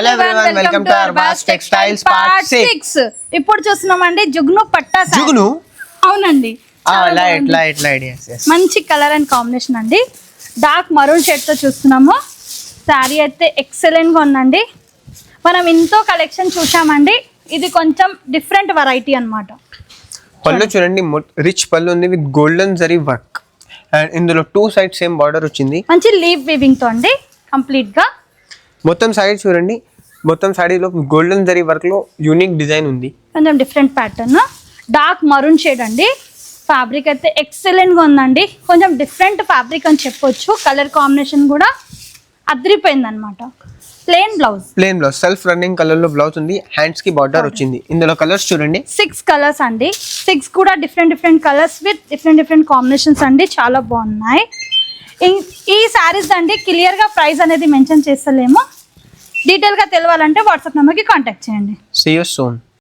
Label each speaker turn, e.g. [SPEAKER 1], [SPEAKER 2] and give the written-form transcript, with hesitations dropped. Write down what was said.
[SPEAKER 1] Hello everyone welcome to Arbaz textiles part 6.
[SPEAKER 2] ఇప్పుడు చూస్తున్నామండి జుగ్ను పట్టా sorry.
[SPEAKER 1] Jugnu
[SPEAKER 2] అవునండి,
[SPEAKER 1] లైట్ yes.
[SPEAKER 2] మంచి కలర్ అండ్ కాంబినేషన్ అండి. డార్క్ మరూన్ షేడ్ తో చూస్తున్నాము. సారీ అయితే ఎక్సలెంట్ గా ఉందండి. మనం ఇంతో కలెక్షన్ చూసామండి. ఇది కొంచెం డిఫరెంట్ వెరైటీ అన్నమాట.
[SPEAKER 1] పళ్ళు చూడండి, రిచ్ పళ్ళు ఉంది with golden zari work and ఇందులో 2 సైడ్ సేమ్ బార్డర్ వచ్చింది.
[SPEAKER 2] మంచి లీవ్ వీవింగ్ తో అండి కంప్లీట్ గా.
[SPEAKER 1] మొత్తం సారీ చూడండి, మొత్తం సారీలో గోల్డెన్ జరీ వర్క్ లో యూనిక్ డిజైన్ ఉంది.
[SPEAKER 2] కొంచెం different pattern, dark maroon shade అండి. ఫ్యాబ్రిక్ అయితే ఎక్సలెంట్ గా ఉందండి. కొంచెం డిఫరెంట్ ఫ్యాబ్రిక్ అని చెప్పొచ్చు. కలర్ కాంబినేషన్ కూడా అదిరిపోయింది అనమాట. Plain blouse
[SPEAKER 1] self running colour లో బ్లౌజ్ ఉంది. హ్యాండ్స్ కి బార్డర్ వచ్చింది. ఇందులో కలర్స్ చూడండి,
[SPEAKER 2] 6 కలర్స్ అండి. 6 కూడా different colours with different combinations అండి. చాలా బాగున్నాయి. ఈ సారీస్ అండి క్లియర్ గా ప్రైస్ అనేది మెన్షన్ చేస్తలేము. డీటెయిల్ గా తెలవాలంటే వాట్సాప్ నెంబర్ కి కాంటాక్ట్ చేయండి.
[SPEAKER 1] See you soon.